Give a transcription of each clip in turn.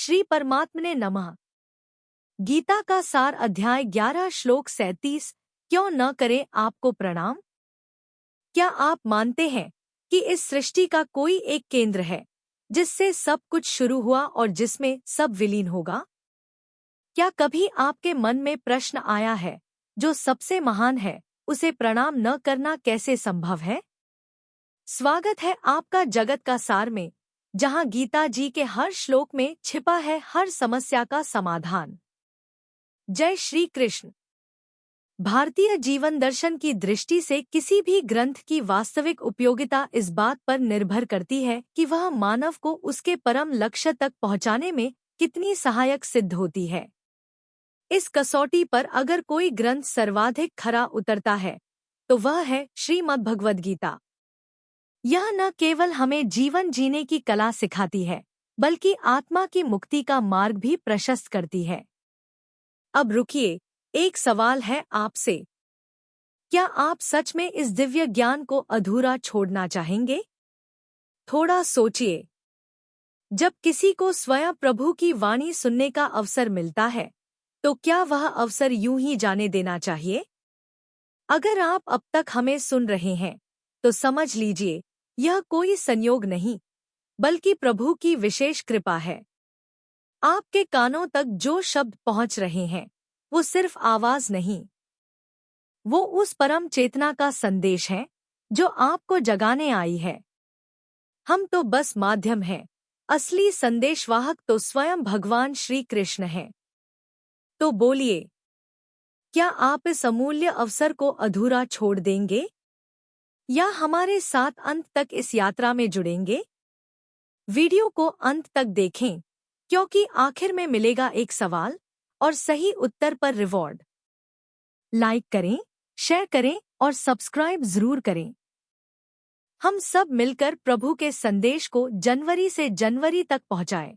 श्री परमात्मने नमः। गीता का सार अध्याय 11 श्लोक 37। क्यों न करे आपको प्रणाम। क्या आप मानते हैं कि इस सृष्टि का कोई एक केंद्र है जिससे सब कुछ शुरू हुआ और जिसमें सब विलीन होगा? क्या कभी आपके मन में प्रश्न आया है, जो सबसे महान है उसे प्रणाम न करना कैसे संभव है? स्वागत है आपका जगत का सार में, जहां गीता जी के हर श्लोक में छिपा है हर समस्या का समाधान। जय श्री कृष्ण। भारतीय जीवन दर्शन की दृष्टि से किसी भी ग्रंथ की वास्तविक उपयोगिता इस बात पर निर्भर करती है कि वह मानव को उसके परम लक्ष्य तक पहुंचाने में कितनी सहायक सिद्ध होती है। इस कसौटी पर अगर कोई ग्रंथ सर्वाधिक खरा उतरता है तो वह है श्रीमद् भगवद गीता। यह न केवल हमें जीवन जीने की कला सिखाती है, बल्कि आत्मा की मुक्ति का मार्ग भी प्रशस्त करती है। अब रुकिए, एक सवाल है आपसे। क्या आप सच में इस दिव्य ज्ञान को अधूरा छोड़ना चाहेंगे? थोड़ा सोचिए। जब किसी को स्वयं प्रभु की वाणी सुनने का अवसर मिलता है, तो क्या वह अवसर यूं ही जाने देना चाहिए? अगर आप अब तक हमें सुन रहे हैं, तो समझ लीजिए, यह कोई संयोग नहीं, बल्कि प्रभु की विशेष कृपा है। आपके कानों तक जो शब्द पहुंच रहे हैं, वो सिर्फ आवाज नहीं, वो उस परम चेतना का संदेश है जो आपको जगाने आई है। हम तो बस माध्यम हैं, असली संदेशवाहक तो स्वयं भगवान श्री कृष्ण हैं। तो बोलिए, क्या आप इस अमूल्य अवसर को अधूरा छोड़ देंगे, या हमारे साथ अंत तक इस यात्रा में जुड़ेंगे? वीडियो को अंत तक देखें, क्योंकि आखिर में मिलेगा एक सवाल और सही उत्तर पर रिवॉर्ड। लाइक करें, शेयर करें और सब्सक्राइब जरूर करें। हम सब मिलकर प्रभु के संदेश को जनवरी से जनवरी तक पहुंचाएं।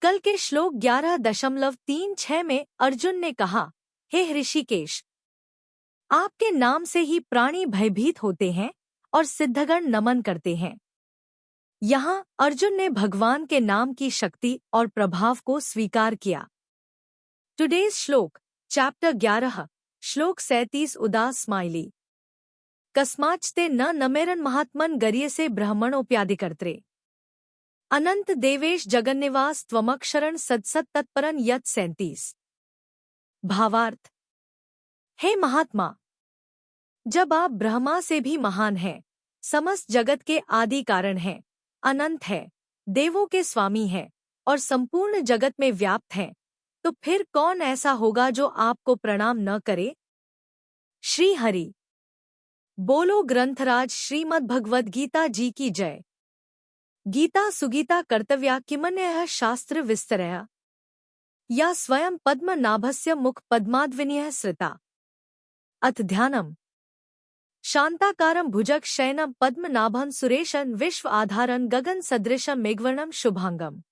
कल के श्लोक 11.36 में अर्जुन ने कहा, हे ऋषिकेश, आपके नाम से ही प्राणी भयभीत होते हैं और सिद्धगण नमन करते हैं। यहाँ अर्जुन ने भगवान के नाम की शक्ति और प्रभाव को स्वीकार किया। टुडेज श्लोक, चैप्टर 11, श्लोक 37 उदास स्माइली। कस्माच्ते न नमेरन महात्मन गर्यसे ब्रह्मणोप्यादिकर्त्रे अनंत देवेश जगन्निवास त्वमक्षरन सत्सत तत्परन यत् 37। भावार्थ, हे महात्मा, जब आप ब्रह्मा से भी महान हैं, समस्त जगत के आदि कारण हैं, अनंत है, देवों के स्वामी हैं और संपूर्ण जगत में व्याप्त हैं, तो फिर कौन ऐसा होगा जो आपको प्रणाम न करे? श्री हरि बोलो। ग्रंथराज श्रीमद् भगवद गीता जी की जय। गीता सुगीता कर्तव्या किमन्यः शास्त्र विस्तरया, या स्वयं पद्मनाभस्य मुख पद्माद्विनीयः श्रिता। अथ ध्यानम्। शांताकारं भुजग शयनं पद्मनाभं सुरेशं विश्व आधारं गगन सदृशं मेघवर्णं शुभांगम।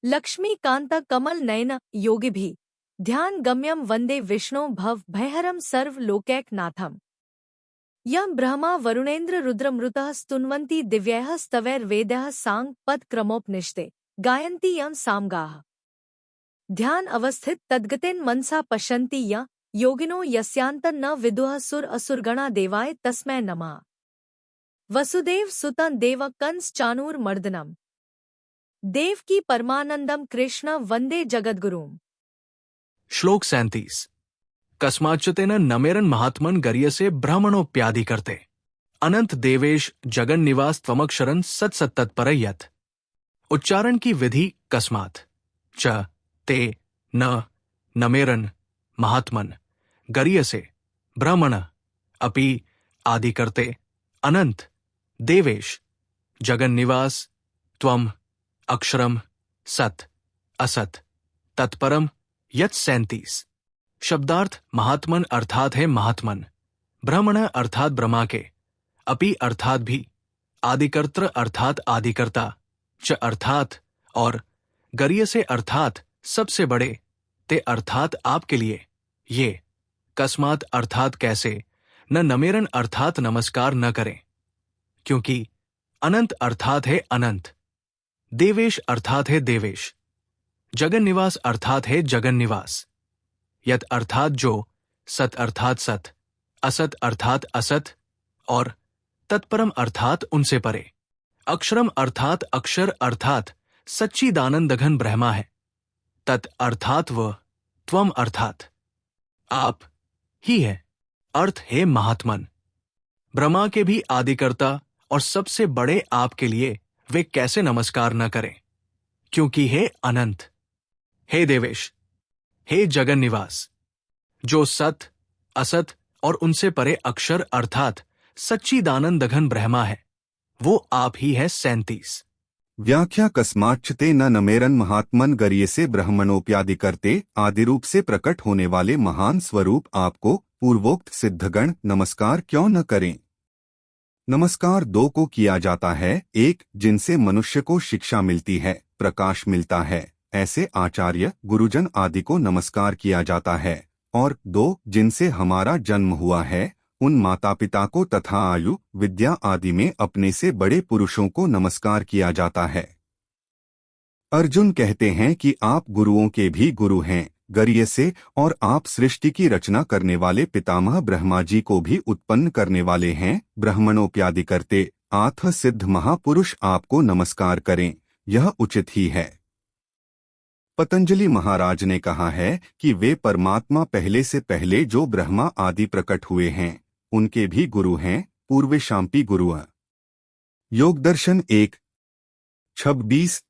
लक्ष्मीकांत कमल नयन योगिभिः ध्यान गम्यं वंदे विष्णु भव भयहरं सर्व लोकैकनाथम्। यं ब्रह्मा वरुणेन्द्र रुद्रमृतः स्तुन्वन्ति दिव्यैः स्तवैर्वेदैः सांग पद क्रमोपनिषदे गायन्ति यं सामगाः। ध्यान अवस्थित तद्गतेन मनसा पश्यन्ति यं योगिनो यस्यान्तं न विदुः सुर असुरगणा देवाय तस्मै नमः। वसुदेव सुतं देव कंस चाणूर मर्दनम देवकी परमानंदम कृष्ण वंदे जगद्गुरुम। श्लोक 37। कस्माच्युतेन नमेरन महात्मन गर्यसे ब्राह्मणोप्यादिकर्ते अनंत देवेश जगन निवास त्वमक्षरन सत्सत्तत्पर यत्। उच्चारण की विधि कस्मात् च ते न नमेरन महात्मन गर्यसे ब्राह्मण अपि आदिकर्ते अनंत देवेश जगन निवास त्वम अक्षरम सत असत तत्परम यत् 37। शब्दार्थ महात्मन अर्थात है महात्मन, ब्रह्मण अर्थात ब्रह्मा के, अपि अर्थात भी, आदिकर्त्र अर्थात आदिकर्ता, च अर्थात और, गर्य से अर्थात सबसे बड़े, ते अर्थात आपके लिए, ये, कस्मात अर्थात कैसे, न नमेरन अर्थात नमस्कार न करें, क्योंकि अनंत अर्थात है अनंत, देवेश अर्थात है देवेश, जगन निवास अर्थात है जगन निवास, यत अर्थात जो, सत अर्थात सत, असत अर्थात असत और तत्परम अर्थात उनसे परे। अक्षरम अर्थात अक्षर अर्थात सच्चिदानंद घन ब्रह्मा है। तत् अर्थात व, त्वम अर्थात आप ही है। अर्थ है महात्मन। ब्रह्मा के भी आदिकर्ता और सबसे बड़े आपके लिए वे कैसे नमस्कार न करें, क्योंकि हे अनंत, हे देवेश, हे जगन निवास, जो सत, असत और उनसे परे अक्षर अर्थात सच्चिदानंद घन ब्रह्मा है, वो आप ही है। 37। व्याख्या कस्माच्चते न नमेरन महात्मन गर्ये से ब्रह्मणोप्यादि करते आदिरूप से प्रकट होने वाले महान स्वरूप आपको पूर्वोक्त सिद्धगण नमस्कार क्यों न करें। नमस्कार दो को किया जाता है, एक जिनसे मनुष्य को शिक्षा मिलती है, प्रकाश मिलता है, ऐसे आचार्य गुरुजन आदि को नमस्कार किया जाता है, और दो जिनसे हमारा जन्म हुआ है, उन माता पिता को तथा आयु विद्या आदि में अपने से बड़े पुरुषों को नमस्कार किया जाता है। अर्जुन कहते हैं कि आप गुरुओं के भी गुरु हैं गर्य से, और आप सृष्टि की रचना करने वाले पितामह ब्रह्मा जी को भी उत्पन्न करने वाले हैं। ब्रह्मणोप्यादि करते आथ सिद्ध महापुरुष आपको नमस्कार करें, यह उचित ही है। पतंजलि महाराज ने कहा है कि वे परमात्मा पहले से पहले जो ब्रह्मा आदि प्रकट हुए हैं, उनके भी गुरु हैं, पूर्वेशांपी गुरु। योग दर्शन 1:26।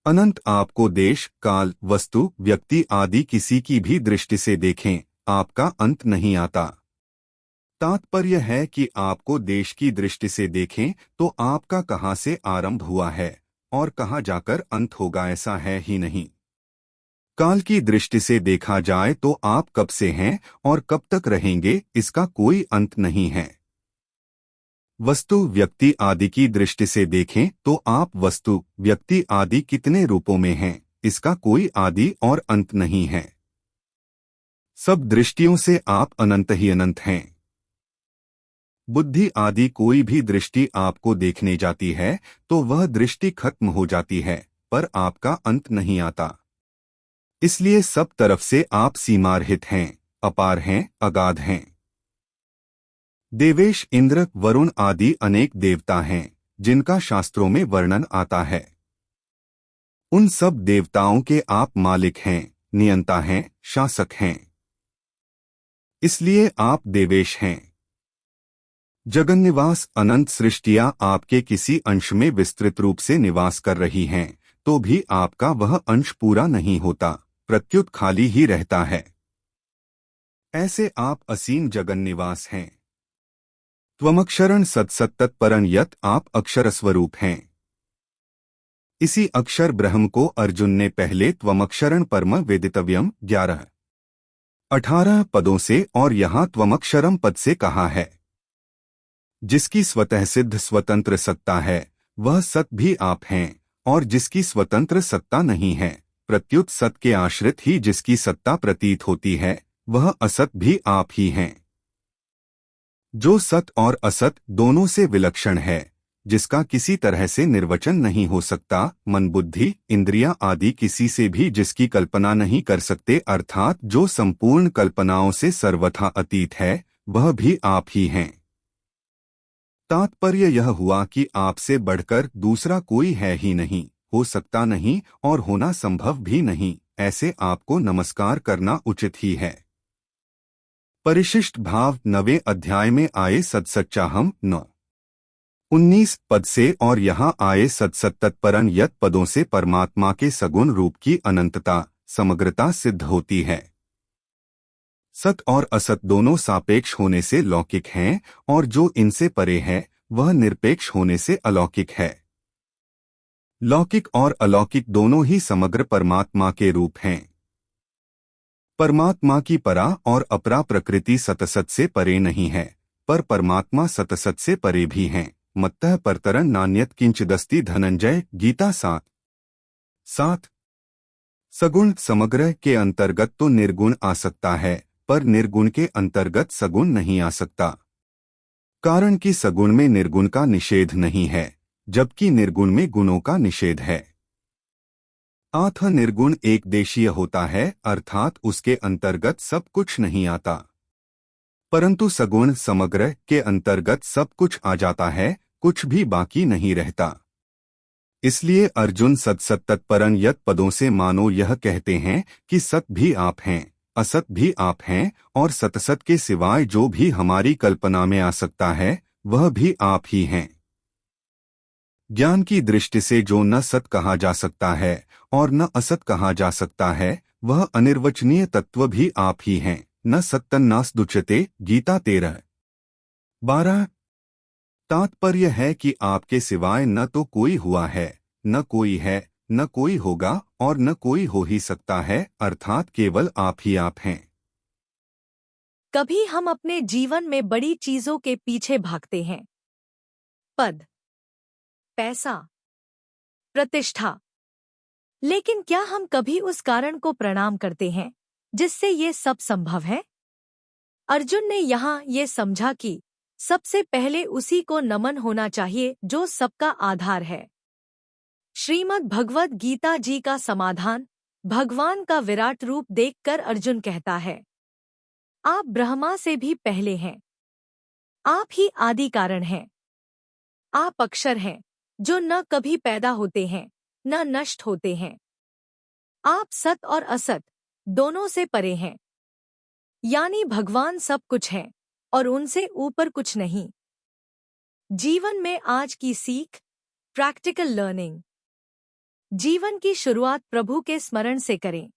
अनंत आपको देश काल वस्तु व्यक्ति आदि किसी की भी दृष्टि से देखें, आपका अंत नहीं आता। तात्पर्य है कि आपको देश की दृष्टि से देखें तो आपका कहाँ से आरंभ हुआ है और कहाँ जाकर अंत होगा ऐसा है ही नहीं। काल की दृष्टि से देखा जाए तो आप कब से हैं और कब तक रहेंगे इसका कोई अंत नहीं है। वस्तु व्यक्ति आदि की दृष्टि से देखें तो आप वस्तु व्यक्ति आदि कितने रूपों में हैं, इसका कोई आदि और अंत नहीं है। सब दृष्टियों से आप अनंत ही अनंत हैं। बुद्धि आदि कोई भी दृष्टि आपको देखने जाती है तो वह दृष्टि खत्म हो जाती है, पर आपका अंत नहीं आता। इसलिए सब तरफ से आप सीमारहित हैं, अपार हैं, अगाध हैं। देवेश इंद्र वरुण आदि अनेक देवता हैं जिनका शास्त्रों में वर्णन आता है। उन सब देवताओं के आप मालिक हैं, नियंता हैं, शासक हैं, इसलिए आप देवेश हैं। जगन्निवास अनंत सृष्टियां आपके किसी अंश में विस्तृत रूप से निवास कर रही हैं, तो भी आपका वह अंश पूरा नहीं होता, प्रत्युत खाली ही रहता है। ऐसे आप असीम जगन्निवास हैं। त्वमक्षरं सत्सत्तत्परं यत् आप अक्षर स्वरूप हैं। इसी अक्षर ब्रह्म को अर्जुन ने पहले त्वमक्षरं परम वेदितव्यम 11-18 पदों से और यहाँ त्वमक्षरम पद से कहा है। जिसकी स्वतः सिद्ध स्वतंत्र सत्ता है वह सत भी आप हैं, और जिसकी स्वतंत्र सत्ता नहीं है, प्रत्युत सत के आश्रित ही जिसकी सत्ता प्रतीत होती है, वह असत भी आप ही हैं। जो सत और असत दोनों से विलक्षण है, जिसका किसी तरह से निर्वचन नहीं हो सकता, मन बुद्धि इंद्रियां आदि किसी से भी जिसकी कल्पना नहीं कर सकते, अर्थात जो संपूर्ण कल्पनाओं से सर्वथा अतीत है, वह भी आप ही हैं। तात्पर्य यह हुआ कि आपसे बढ़कर दूसरा कोई है ही नहीं, हो सकता नहीं और होना संभव भी नहीं, ऐसे आपको नमस्कार करना उचित ही है। परिशिष्ट भाव 9वें अध्याय में आए सत्सच्चाहम 9-19 पद से और यहाँ आए सत्सत्तत्परं यत् पदों से परमात्मा के सगुण रूप की अनंतता समग्रता सिद्ध होती है। सत और असत दोनों सापेक्ष होने से लौकिक हैं, और जो इनसे परे है वह निरपेक्ष होने से अलौकिक है। लौकिक और अलौकिक दोनों ही समग्र परमात्मा के रूप हैं। परमात्मा की परा और अपरा प्रकृति सतसत से परे नहीं है, पर परमात्मा सतसत से परे भी हैं। मत्तः परतरं नान्यत् किंचिदस्ति धनंजय गीता 7:7। सगुण समग्र के अंतर्गत तो निर्गुण आ सकता है, पर निर्गुण के अंतर्गत सगुण नहीं आ सकता। कारण कि सगुण में निर्गुण का निषेध नहीं है, जबकि निर्गुण में गुणों का निषेध है। अतः निर्गुण एक देशीय होता है, अर्थात उसके अंतर्गत सब कुछ नहीं आता, परंतु सगुण समग्र के अंतर्गत सब कुछ आ जाता है, कुछ भी बाकी नहीं रहता। इसलिए अर्जुन सत तत्परं यत पदों से मानो यह कहते हैं कि सत भी आप हैं, असत भी आप हैं, और सतसत के सिवाय जो भी हमारी कल्पना में आ सकता है वह भी आप ही हैं। ज्ञान की दृष्टि से जो न सत कहा जा सकता है और न असत कहा जा सकता है वह अनिर्वचनीय तत्व भी आप ही हैं। न सत्तन्नासदुच्यते, गीता 13:12। तात्पर्य है कि आपके सिवाय न तो कोई हुआ है, न कोई है, न कोई होगा और न कोई हो ही सकता है, अर्थात केवल आप ही आप हैं। कभी हम अपने जीवन में बड़ी चीजों के पीछे भागते हैं, पद, पैसा, प्रतिष्ठा, लेकिन क्या हम कभी उस कारण को प्रणाम करते हैं जिससे ये सब संभव है? अर्जुन ने यहाँ ये समझा कि सबसे पहले उसी को नमन होना चाहिए जो सबका आधार है। श्रीमद् भगवद गीता जी का समाधान भगवान का विराट रूप देखकर अर्जुन कहता है, आप ब्रह्मा से भी पहले हैं, आप ही आदि कारण हैं, आप अक्षर हैं जो न कभी पैदा होते हैं न नष्ट होते हैं, आप सत और असत दोनों से परे हैं, यानी भगवान सब कुछ है और उनसे ऊपर कुछ नहीं। जीवन में आज की सीख, प्रैक्टिकल लर्निंग। जीवन की शुरुआत प्रभु के स्मरण से करें।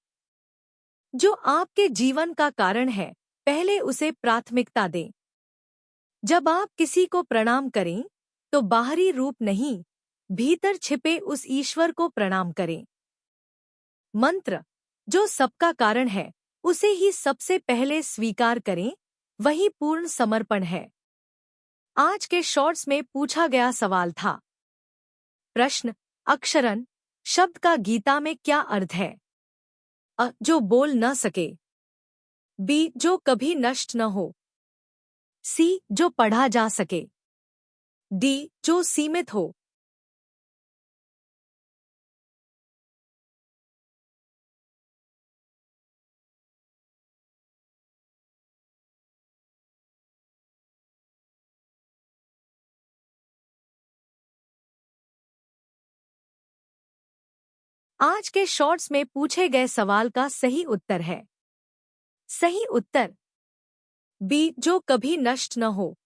जो आपके जीवन का कारण है, पहले उसे प्राथमिकता दें। जब आप किसी को प्रणाम करें, तो बाहरी रूप नहीं, भीतर छिपे उस ईश्वर को प्रणाम करें। मंत्र, जो सबका कारण है, उसे ही सबसे पहले स्वीकार करें, वही पूर्ण समर्पण है। आज के शॉर्ट्स में पूछा गया सवाल था। प्रश्न, अक्षरन शब्द का गीता में क्या अर्थ है? अ, जो बोल न सके। बी, जो कभी नष्ट न हो। सी, जो पढ़ा जा सके। डी, जो सीमित हो। आज के शॉर्ट्स में पूछे गए सवाल का सही उत्तर है। सही उत्तर बी, जो कभी नष्ट न हो।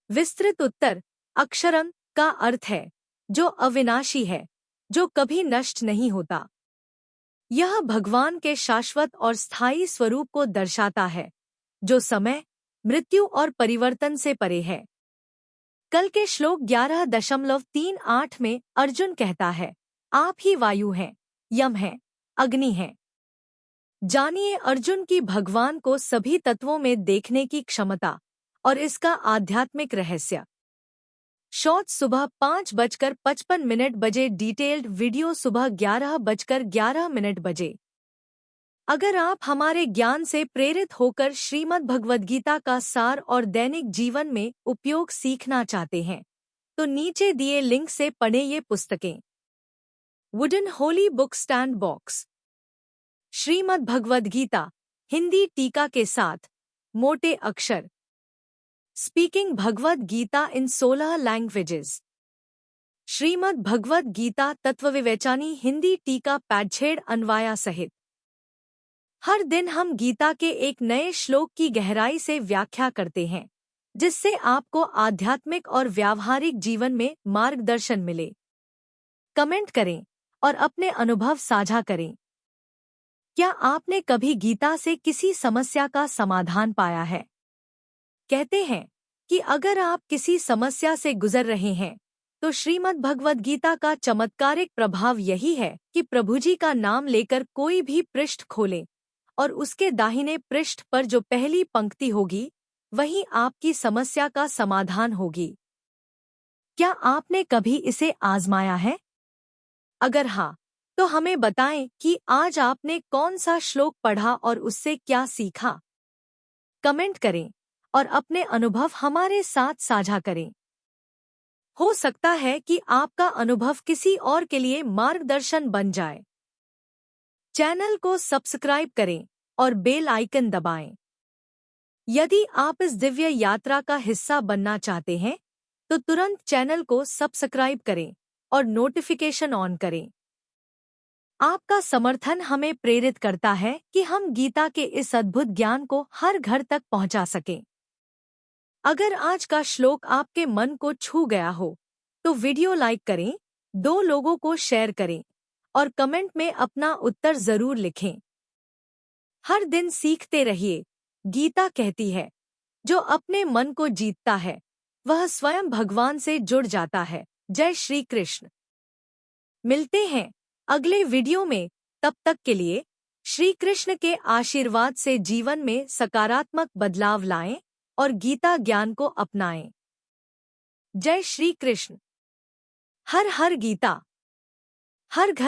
विस्तृत उत्तर, अक्षरम का अर्थ है जो अविनाशी है, जो कभी नष्ट नहीं होता। यह भगवान के शाश्वत और स्थायी स्वरूप को दर्शाता है, जो समय, मृत्यु और परिवर्तन से परे है। कल के श्लोक 11.38 में अर्जुन कहता है, आप ही वायु हैं, यम हैं, अग्नि हैं। जानिए अर्जुन की भगवान को सभी तत्वों में देखने की क्षमता और इसका आध्यात्मिक रहस्य। शॉर्ट सुबह 5:55 बजे, डिटेल्ड वीडियो सुबह 11:11 बजे। अगर आप हमारे ज्ञान से प्रेरित होकर श्रीमद् भगवद गीता का सार और दैनिक जीवन में उपयोग सीखना चाहते हैं, तो नीचे दिए लिंक से पढ़ें ये पुस्तकें। Wooden holy book stand box, Shrimad Bhagavad Gita Hindi टीका के साथ, मोटे अक्षर। Speaking Bhagavad Gita in 16 languages. Shrimad Bhagavad Gita Tattvavivechani Hindi टीका पैडछेड़ अन्वाया सहित। हर दिन हम गीता के एक नए श्लोक की गहराई से व्याख्या करते हैं, जिससे आपको आध्यात्मिक और व्यावहारिक जीवन में मार्गदर्शन मिले। कमेंट करें और अपने अनुभव साझा करें। क्या आपने कभी गीता से किसी समस्या का समाधान पाया है? कहते हैं कि अगर आप किसी समस्या से गुजर रहे हैं, तो श्रीमद् भगवद गीता का चमत्कारिक प्रभाव यही है कि प्रभुजी का नाम लेकर कोई भी पृष्ठ खोलें और उसके दाहिने पृष्ठ पर जो पहली पंक्ति होगी, वही आपकी समस्या का समाधान होगी। क्या आपने कभी इसे आजमाया है? अगर हाँ, तो हमें बताएं कि आज आपने कौन सा श्लोक पढ़ा और उससे क्या सीखा। कमेंट करें और अपने अनुभव हमारे साथ साझा करें। हो सकता है कि आपका अनुभव किसी और के लिए मार्गदर्शन बन जाए। चैनल को सब्सक्राइब करें और बेल आइकन दबाएं। यदि आप इस दिव्य यात्रा का हिस्सा बनना चाहते हैं तो तुरंत चैनल को सब्सक्राइब करें और नोटिफिकेशन ऑन करें। आपका समर्थन हमें प्रेरित करता है कि हम गीता के इस अद्भुत ज्ञान को हर घर तक पहुंचा सकें। अगर आज का श्लोक आपके मन को छू गया हो तो वीडियो लाइक करें, 2 लोगों को शेयर करें और कमेंट में अपना उत्तर जरूर लिखें। हर दिन सीखते रहिए। गीता कहती है, जो अपने मन को जीतता है वह स्वयं भगवान से जुड़ जाता है। जय श्री कृष्ण। मिलते हैं अगले वीडियो में। तब तक के लिए श्री कृष्ण के आशीर्वाद से जीवन में सकारात्मक बदलाव लाएं और गीता ज्ञान को अपनाएं। जय श्री कृष्ण। हर हर गीता। हर घर